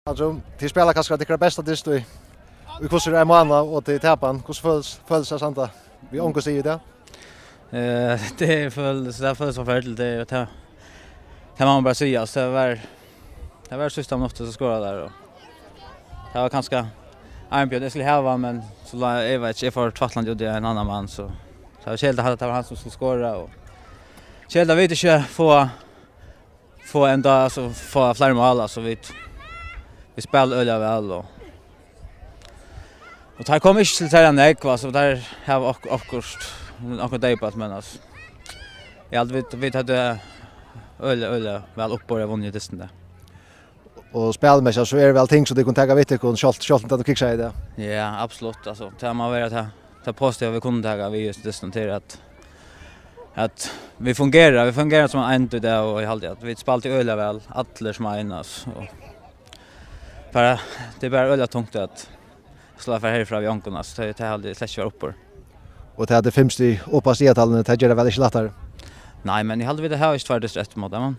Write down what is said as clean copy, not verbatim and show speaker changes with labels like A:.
A: Alltså, till spelar kanske det bästa dist och vi kurser är många och till täpan. Hur följs det santa? Vi onko säger det.
B: Det följs så förfärligt det kan man bara säga så det var sista minuten så skåra där och det var ganska armbjörn det skulle ha men så la jag vet inte för Tvattland gjorde en annan man så det var helt att det var han som skulle skåra och Kjell vet inte få ända alltså få fler mål så vi spelar öliga väl och där kommer inte till säga nej va så där har och det på att menas. Jag vi hade öliga väl upp på det vunnit det där.
A: Och spelmässigt så är det väl ting så det kan ta vitt och skott att kicka i det.
B: Ja, absolut alltså. Det man vill att ta positivt vi kunde ta vi just distanterar att vi fungerar som en ent där och i halvtid att vi spelar till öliga väl alla som är innas och bara det är bara öliga tungt att slå för härifrån vi onkornas det har aldrig släckt upp
A: och det hade 50 uppåt i tallen det gör det väl inte lättare.
B: Nej, men jag hade vi det här i svårt rätt mot dem.